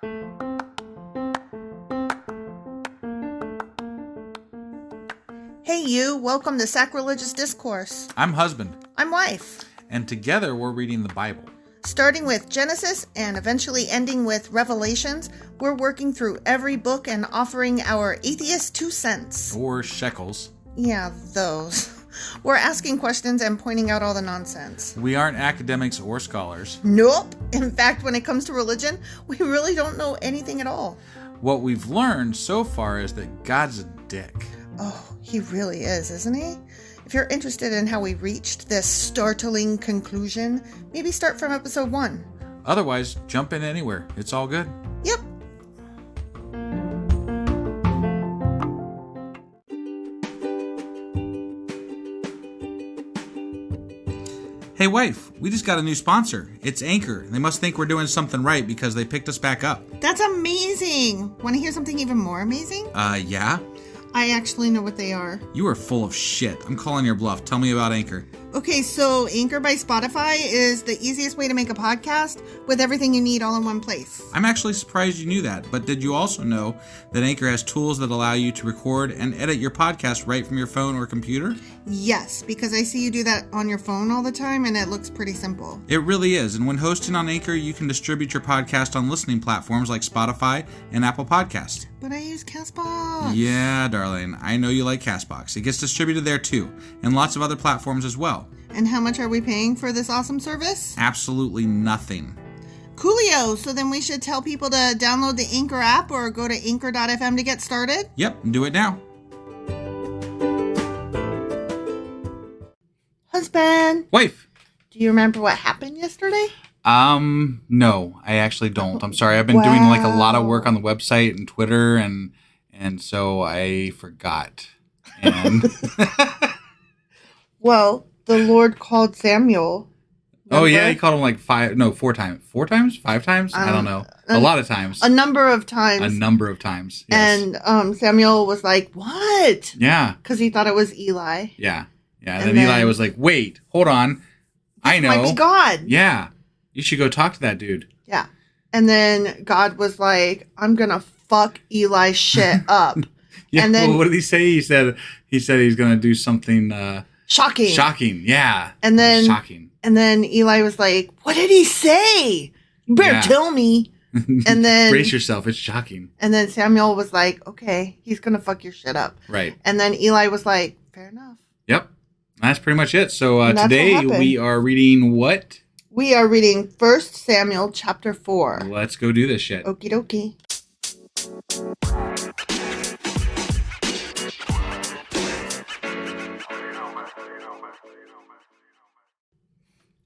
Hey you, welcome to Sacrilegious Discourse. I'm husband. I'm wife. And together we're reading the Bible. Starting with Genesis and eventually ending with Revelations, we're working through every book and offering our atheist 2 cents. Or shekels. Yeah, those. We're asking questions and pointing out all the nonsense. We aren't academics or scholars. Nope. In fact, when it comes to religion, we really don't know anything at all. What we've learned so far is that God's a dick. Oh, he really is, isn't he? If you're interested in how we reached this startling conclusion, maybe start from episode 1. Otherwise, jump in anywhere. It's all good. Yep. Hey wife, we just got a new sponsor. It's Anchor. They must think we're doing something right because they picked us back up. That's amazing. Want to hear something even more amazing? Yeah? I actually know what they are. You are full of shit. I'm calling your bluff. Tell me about Anchor. Okay, so Anchor by Spotify is the easiest way to make a podcast with everything you need all in one place. I'm actually surprised you knew that, but did you also know that Anchor has tools that allow you to record and edit your podcast right from your phone or computer? Yes, because I see you do that on your phone all the time and it looks pretty simple. It really is, and when hosting on Anchor, you can distribute your podcast on listening platforms like Spotify and Apple Podcasts. But I use CastBox. Yeah, darling, I know you like CastBox. It gets distributed there too, and lots of other platforms as well. And how much are we paying for this awesome service? Absolutely nothing. Coolio, so then we should tell people to download the Anchor app or go to anchor.fm to get started? Yep, do it now. Husband. Wife. Do you remember what happened yesterday? No, I actually don't. I'm sorry. I've been doing like a lot of work on the website and Twitter and so I forgot. And well, the Lord called Samuel. Remember? Oh yeah, he called him like 4 times. 4 times? 5 times? I don't know. A lot of times. A number of times. Yes. And Samuel was like, "What?" Yeah. Because he thought it was Eli. Yeah. And then Eli was like, "Wait, hold on. I know. Might be God." Yeah. You should go talk to that dude. Yeah. And then God was like, "I'm going to fuck Eli's shit up." Yeah. And then, well, what did he say? He said he's going to do something shocking. Shocking. Yeah. And then shocking. And then Eli was like, "What did he say? You better tell me." And then brace yourself. It's shocking. And then Samuel was like, "Okay, he's going to fuck your shit up." Right. And then Eli was like, "Fair enough." Yep. That's pretty much it. So today we are reading what? We are reading 1 Samuel chapter 4. Let's go do this shit. Okie dokie.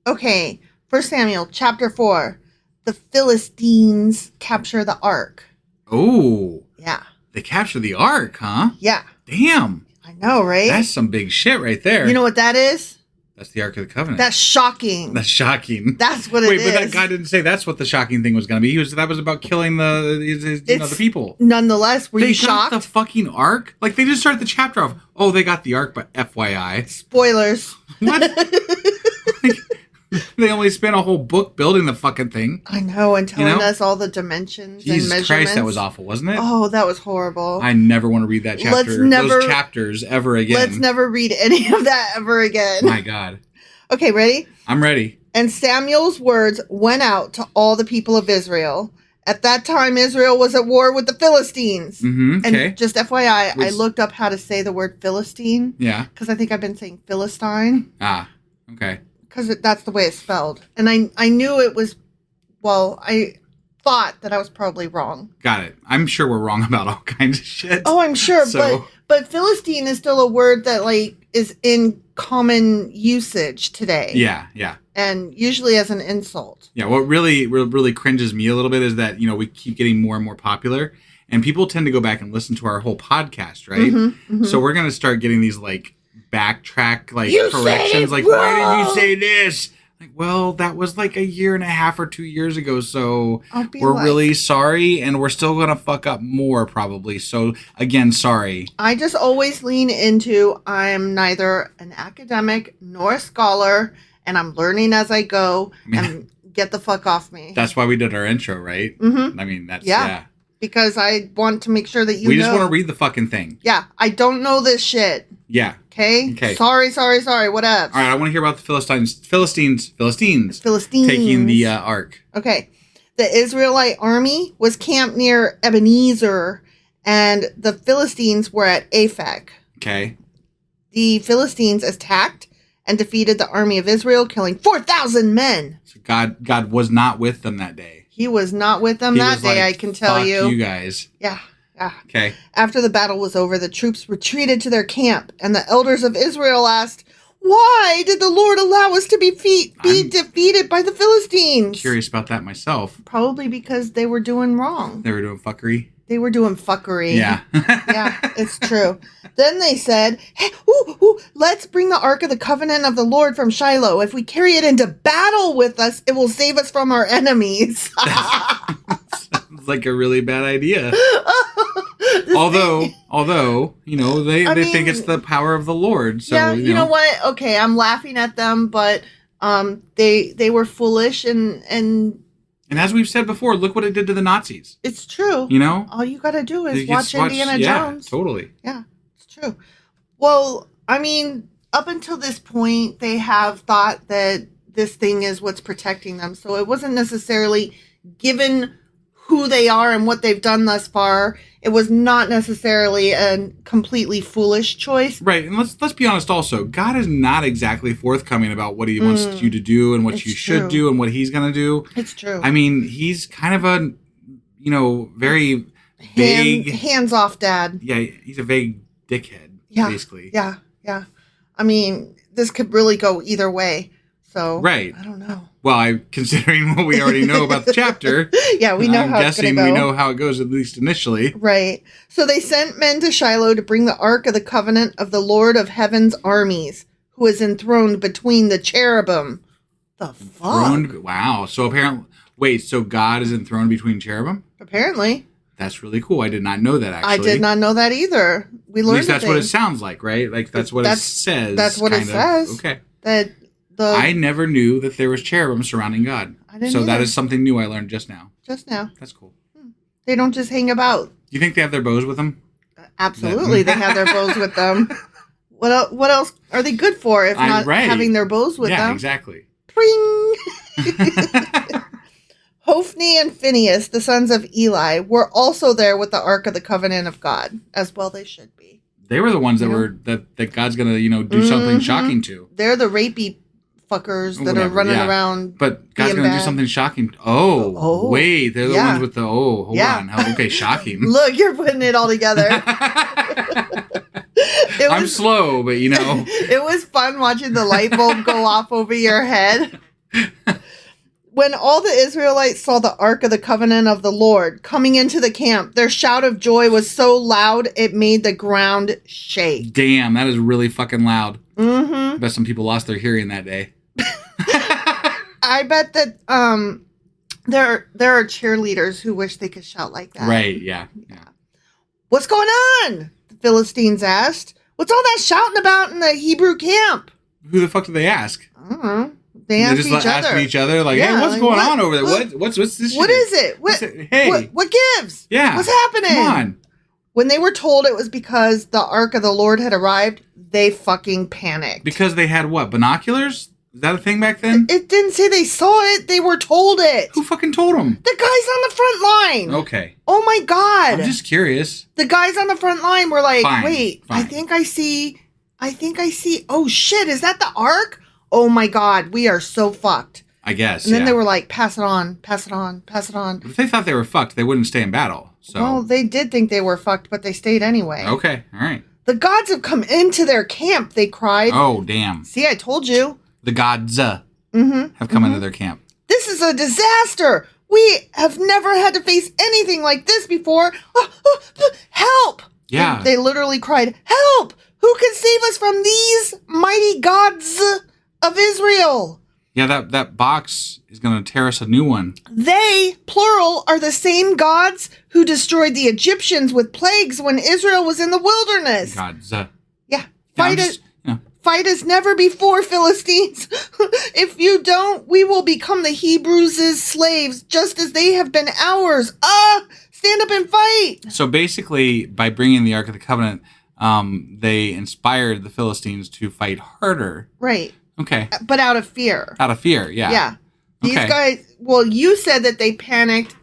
Okay, 1 Samuel chapter 4. The Philistines capture the Ark. Oh. Yeah. They capture the Ark, huh? Yeah. Damn. I know, right? That's some big shit right there. You know what that is? That's the Ark of the Covenant. That's shocking. That's shocking. That's what it is. Wait, but that guy didn't say that's what the shocking thing was going to be. That was about killing the people. Nonetheless, were you shocked? They got the fucking Ark? Like, they just started the chapter off, "Oh, they got the Ark, but FYI." Spoilers. What? They only spent a whole book building the fucking thing. I know, and telling us all the dimensions and measurements. Jesus Christ, that was awful, wasn't it? Oh, that was horrible. I never want to read that chapter. Those chapters ever again. Let's never read any of that ever again. My God. Okay, ready? I'm ready. And Samuel's words went out to all the people of Israel. At that time, Israel was at war with the Philistines. Mm-hmm, okay. And just FYI, I looked up how to say the word Philistine. Yeah. Because I think I've been saying Philistine. Ah, okay. Because that's the way it's spelled. And I knew it was, I thought that I was probably wrong. Got it. I'm sure we're wrong about all kinds of shit. Oh, I'm sure. But Philistine is still a word that is in common usage today. Yeah. And usually as an insult. Yeah, what really cringes me a little bit is that, we keep getting more and more popular. And people tend to go back and listen to our whole podcast, right? Mm-hmm, mm-hmm. So we're going to start getting these, backtrack corrections, why did you say this? Well, that was a 1.5 years or 2 years ago, so we're really sorry, and we're still gonna fuck up more probably. So again, sorry. I just always lean into I'm neither an academic nor a scholar, and I'm learning as I go. And get the fuck off me. That's why we did our intro, right? Mm-hmm. I mean, that's, yeah. Because I want to make sure that we just want to read the fucking thing. Yeah, I don't know this shit. Yeah. Okay? Sorry. What up? All right, I want to hear about the Philistines taking the ark. Okay. The Israelite army was camped near Ebenezer, and the Philistines were at Aphek. Okay. The Philistines attacked and defeated the army of Israel, killing 4,000 men. So God was not with them that day. He was not with them that day, I can tell you. Fuck you guys. Yeah. Okay. After the battle was over, the troops retreated to their camp, and the elders of Israel asked, "Why did the Lord allow us to be defeated by the Philistines?" Curious about that myself. Probably because they were doing wrong. They were doing fuckery. Yeah. Yeah, it's true. Then they said, "Hey, let's bring the Ark of the Covenant of the Lord from Shiloh. If we carry it into battle with us, it will save us from our enemies." Sounds like a really bad idea. Although, they think it's the power of the Lord. So, yeah, you know what? Okay, I'm laughing at them, but they were foolish and as we've said before, look what it did to the Nazis. It's true. All you got to do is watch Indiana Jones. Yeah, totally. Yeah, it's true. Well, I mean, up until this point, they have thought that this thing is what's protecting them. So it wasn't necessarily given who they are and what they've done thus far. It was not necessarily a completely foolish choice. Right. And let's be honest also. God is not exactly forthcoming about what he wants you to do and what you should do and what he's going to do. It's true. I mean, he's kind of a, very vague. Hands-off dad. Yeah, he's a vague dickhead, basically. Yeah. I mean, this could really go either way. So, right. I don't know. Well, considering what we already know about the chapter, yeah, we know how it's going to go. I'm guessing we know how it goes, at least initially. Right. So they sent men to Shiloh to bring the Ark of the Covenant of the Lord of Heaven's armies, who is enthroned between the cherubim. The fuck? Wow. So apparently, so God is enthroned between cherubim? Apparently. That's really cool. I did not know that, actually. I did not know that either. We learned at least that's what it sounds like, right? Like, that's what it says. That's what it says. Okay. I never knew that there was cherubim surrounding God. I didn't So either. that is something new I learned just now. That's cool. They don't just hang about. You think they have their bows with them? Absolutely, they have their bows with them. What else are they good for if not having their bows with them? Yeah, exactly. Pring! Hophni and Phinehas, the sons of Eli, were also there with the Ark of the Covenant of God, as well they should be. They were the ones that God's going to, do something shocking to. They're the rapey fuckers that are running around. But God's going to do something shocking. Oh, wait. They're the ones with the, hold on. Okay, shocking. Look, you're putting it all together. I'm slow, but It was fun watching the light bulb go off over your head. When all the Israelites saw the Ark of the Covenant of the Lord coming into the camp, their shout of joy was so loud it made the ground shake. Damn, that is really fucking loud. Mm-hmm. I bet some people lost their hearing that day. I bet that there are cheerleaders who wish they could shout like that. Right, yeah. What's going on? The Philistines asked. What's all that shouting about in the Hebrew camp? Who the fuck did they ask? I don't know. They asked each other, like, hey, what's going on over there? What's this shit? What is it? Hey. What gives? Yeah. What's happening? Come on. When they were told it was because the Ark of the Lord had arrived, they fucking panicked. Because they had what? Binoculars? Is that a thing back then? It didn't say they saw it. They were told it. Who fucking told them? The guys on the front line. Okay. Oh my God. I'm just curious. The guys on the front line were like, Fine. I think I see. Oh shit, is that the Ark? Oh my God, we are so fucked. I guess. And then they were like, pass it on. If they thought they were fucked, they wouldn't stay in battle. So. Well, they did think they were fucked, but they stayed anyway. Okay, all right. The gods have come into their camp, they cried. Oh, damn. See, I told you. The gods have come into their camp. This is a disaster. We have never had to face anything like this before. Help! Yeah. They literally cried, help! Who can save us from these mighty gods of Israel? Yeah, that box is going to tear us a new one. They, plural, are the same gods who destroyed the Egyptians with plagues when Israel was in the wilderness. Gods. Yeah. Fight as never before, Philistines. If you don't, we will become the Hebrews' slaves, just as they have been ours. Stand up and fight. So basically, by bringing the Ark of the Covenant, they inspired the Philistines to fight harder. Right. Okay. But out of fear. Out of fear, yeah. Yeah. These guys, well, you said that they panicked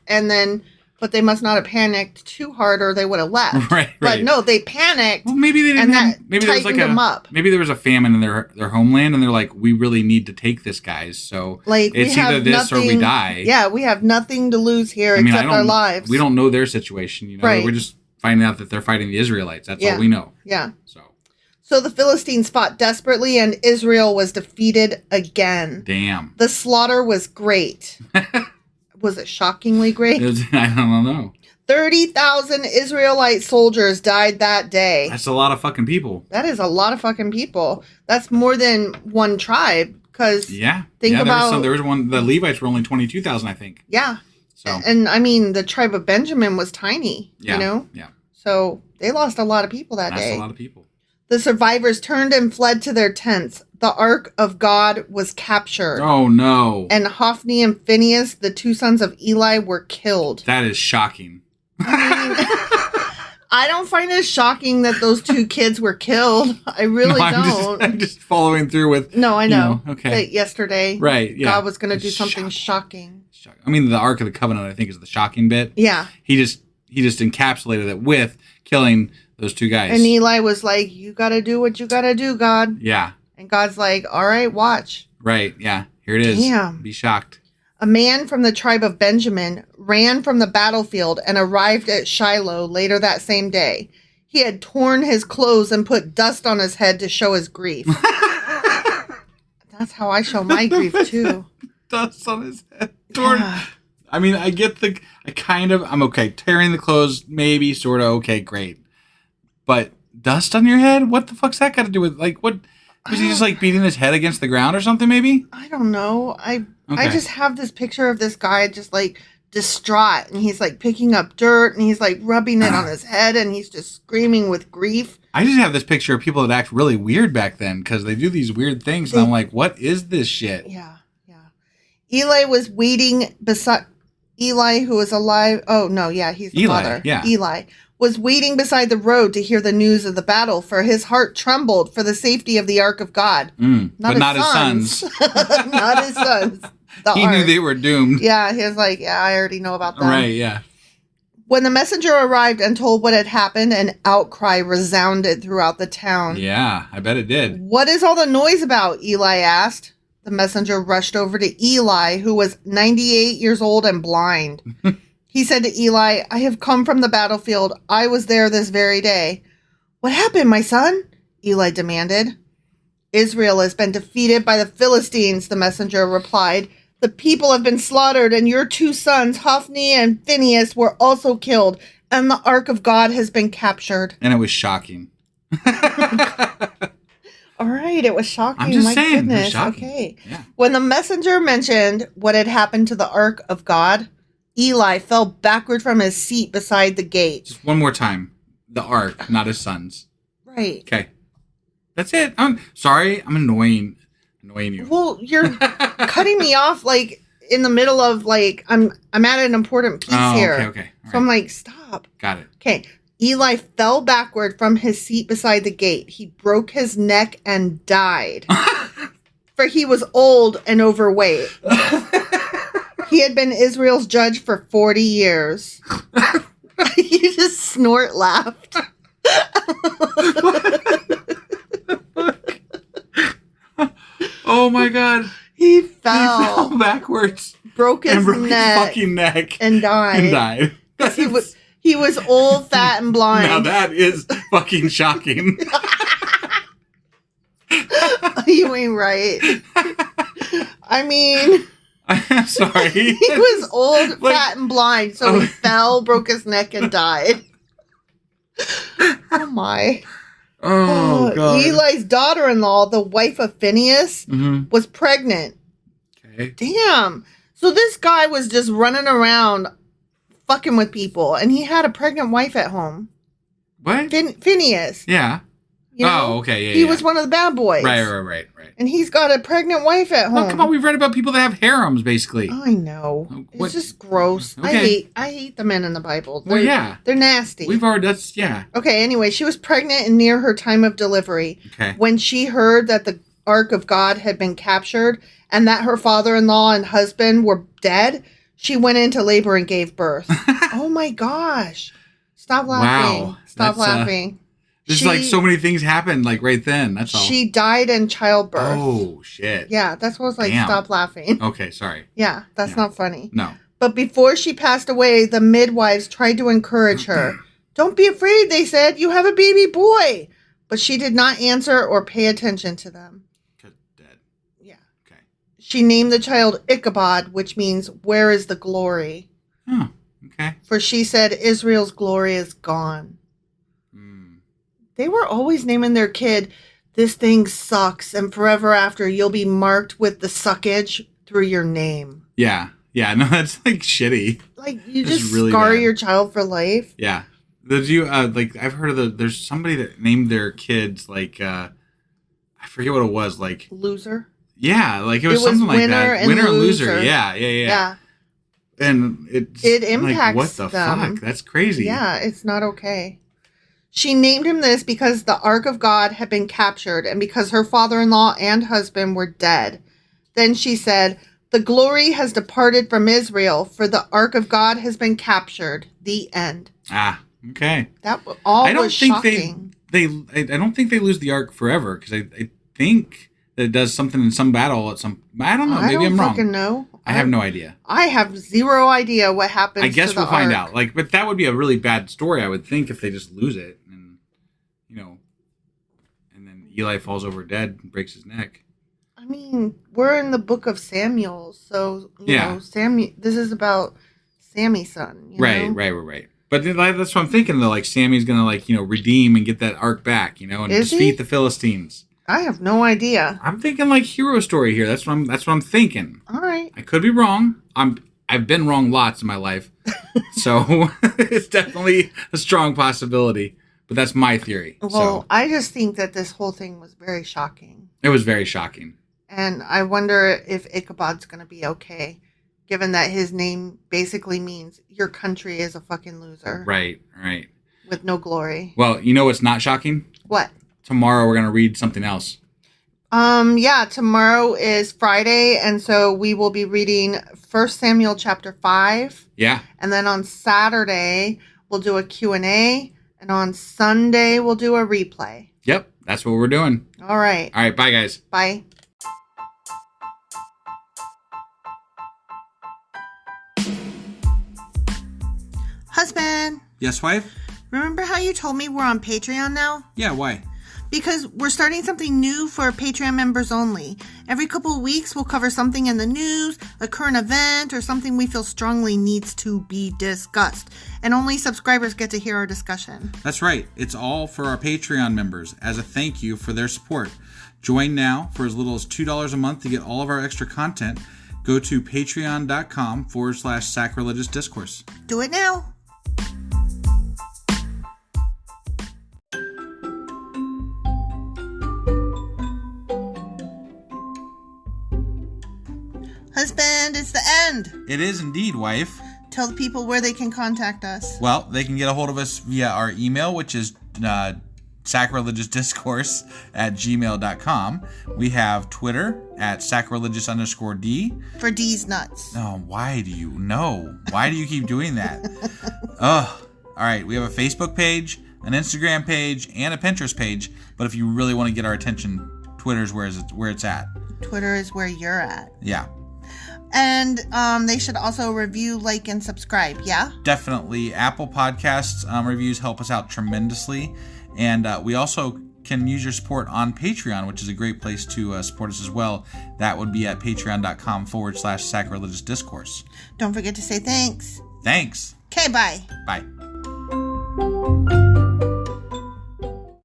but they must not have panicked too hard or they would have left. Right. But no, they panicked. Well, maybe they didn't. Maybe there was them up. Maybe there was a famine in their homeland, and they're like, we really need to take this, guys. So it's either this or we die. Yeah, we have nothing to lose here except our lives. We don't know their situation. Right. We're just finding out that they're fighting the Israelites. That's all we know. Yeah. So the Philistines fought desperately, and Israel was defeated again. Damn. The slaughter was great. Was it shockingly great? I don't know. 30,000 Israelite soldiers died that day. That's a lot of fucking people. That is a lot of fucking people. That's more than one tribe. Because think about... There was one... The Levites were only 22,000, I think. Yeah. So. And, I mean, the tribe of Benjamin was tiny, you know? Yeah. So they lost a lot of people that day. That's a lot of people. The survivors turned and fled to their tents. The Ark of God was captured. Oh, no. And Hophni and Phinehas, the two sons of Eli, were killed. That is shocking. I mean, I don't find it shocking that those two kids were killed. I really don't. I'm just following through with... No, I know. Okay. That yesterday, God was going to do something shocking. I mean, the Ark of the Covenant, I think, is the shocking bit. Yeah. He just encapsulated it with killing those two guys. And Eli was like, you got to do what you got to do, God. Yeah. And God's like, all right, watch. Right, yeah. Here it is. Damn. Be shocked. A man from the tribe of Benjamin ran from the battlefield and arrived at Shiloh later that same day. He had torn his clothes and put dust on his head to show his grief. That's how I show my grief, too. Dust on his head. Torn. Yeah. I mean, I'm okay. Tearing the clothes, maybe, sort of, okay, great. But dust on your head? What the fuck's that got to do with, like, what? Was he just, like, beating his head against the ground or something, maybe? I don't know. I just have this picture of this guy just, like, distraught. And he's, like, picking up dirt. And he's, like, rubbing it on his head. And he's just screaming with grief. I just have this picture of people that act really weird back then. Because they do these weird things. And I'm like, what is this shit? Yeah. Eli was waiting beside... Eli, who was alive... Oh, no, yeah, he's the father. Yeah. Eli was waiting beside the road to hear the news of the battle, for his heart trembled for the safety of the Ark of God. But not his sons. Not his sons. He knew they were doomed. Yeah, he was like, I already know about that. Right, yeah. When the messenger arrived and told what had happened, an outcry resounded throughout the town. Yeah, I bet it did. What is all the noise about? Eli asked. The messenger rushed over to Eli, who was 98 years old and blind. He said to Eli, I have come from the battlefield. I was there this very day. What happened, my son? Eli demanded. Israel has been defeated by the Philistines, the messenger replied. The people have been slaughtered, and your two sons, Hophni and Phinehas, were also killed, and the Ark of God has been captured. And it was shocking. All right, it was shocking. I'm just saying, goodness. It was shocking. Okay. Yeah. When the messenger mentioned what had happened to the Ark of God, Eli fell backward from his seat beside the gate. Just one more time. The Ark, not his sons. Right. Okay. That's it. I'm sorry. I'm annoying you. Well, you're cutting me off like in the middle of like I'm at an important piece here. Okay. All so I'm like, stop. Got it. Okay. Eli fell backward from his seat beside the gate. He broke his neck and died. For he was old and overweight. He had been Israel's judge for 40 years. You just snort laughed. Oh my God. He fell backwards. Broke his fucking neck. And died. He was old, fat, and blind. Now that is fucking shocking. You ain't right. I mean... I'm sorry. He was old, fat, and blind, so he fell, broke his neck, and died. Oh, my. Oh, God. Eli's daughter-in-law, the wife of Phinehas, was pregnant. Okay. Damn. So this guy was just running around fucking with people, and he had a pregnant wife at home. What? Phinehas. Yeah. You know? Oh, okay, yeah, He was one of the bad boys. Right. And he's got a pregnant wife at home. Oh, come on, we've read about people that have harems, basically. I know. What? It's just gross. Okay. I hate the men in the Bible. They're nasty. Yeah. Okay, anyway, she was pregnant and near her time of delivery. Okay. When she heard that the Ark of God had been captured and that her father-in-law and husband were dead, she went into labor and gave birth. Oh my gosh. Stop laughing. Wow. Stop laughing. There's like so many things happened like right then. That's all. She died in childbirth. Oh, shit. Yeah, that's what I was like, Damn. Stop laughing. Okay, sorry. Yeah, that's not funny. No. But before she passed away, the midwives tried to encourage her. Don't be afraid, they said. You have a baby boy. But she did not answer or pay attention to them. Dead. Yeah. Okay. She named the child Ichabod, which means, where is the glory? Oh, okay. For she said, Israel's glory is gone. They were always naming their kid, this thing sucks, and forever after you'll be marked with the suckage through your name. Yeah. Yeah, no, that's like shitty. Like, you That's just really scar bad. your child for life. Yeah. Did you, like, I've heard of there's somebody that named their kids, like, I forget what it was, like. Loser? Yeah, like, it was something like that. Winner and loser. Yeah. And it impacts like, what the them. fuck? That's crazy. Yeah, it's not okay. She named him this because the Ark of God had been captured and because her father-in-law and husband were dead. Then she said, the glory has departed from Israel, for the Ark of God has been captured. The end. Ah, okay. That was shocking. I don't think they lose the Ark forever, because I think that it does something in some battle at some. I don't know. Maybe I'm wrong. I don't fucking know. I have no idea. I have zero idea what happens. I guess to the we'll find Ark. out. Like, but that would be a really bad story, I would think, if they just lose it, and and then Eli falls over dead and breaks his neck. I mean, we're in the book of Samuel, so you know, this is about Sammy's son. Right. But that's what I'm thinking, though. Like, Sammy's gonna redeem and get that Ark back, and defeat the Philistines. I have no idea. I'm thinking like hero story here. That's what I'm thinking. All right. I could be wrong. I've been wrong lots in my life, so it's definitely a strong possibility. But that's my theory. Well, I just think that this whole thing was very shocking. It was very shocking. And I wonder if Ichabod's going to be okay, given that his name basically means your country is a fucking loser. Right. With no glory. Well, you know what's not shocking? What? Tomorrow we're going to read something else. Yeah, tomorrow is Friday, and so we will be reading 1 Samuel chapter 5. Yeah. And then on Saturday, we'll do a Q&A, and on Sunday, we'll do a replay. Yep, that's what we're doing. All right. All right, bye, guys. Bye. Husband. Yes, wife? Remember how you told me we're on Patreon now? Yeah, why? Because we're starting something new for Patreon members only. Every couple of weeks, we'll cover something in the news, a current event, or something we feel strongly needs to be discussed. And only subscribers get to hear our discussion. That's right. It's all for our Patreon members as a thank you for their support. Join now for as little as $2 a month to get all of our extra content. Go to patreon.com/sacrilegious discourse. Do it now. Husband, it's the end. It is indeed, wife. Tell the people where they can contact us. Well, they can get a hold of us via our email, which is sacrilegiousdiscourse@gmail.com. We have Twitter at sacrilegious_D. For D's nuts. Oh, why do you know? Why do you keep doing that? Ugh. All right, we have a Facebook page, an Instagram page, and a Pinterest page. But if you really want to get our attention, Twitter's where it's at. Twitter is where you're at. Yeah. And they should also review, like, and subscribe, yeah? Definitely. Apple Podcasts reviews help us out tremendously. And we also can use your support on Patreon, which is a great place to support us as well. That would be at patreon.com/sacrilegious discourse. Don't forget to say thanks. Thanks. Okay, bye. Bye.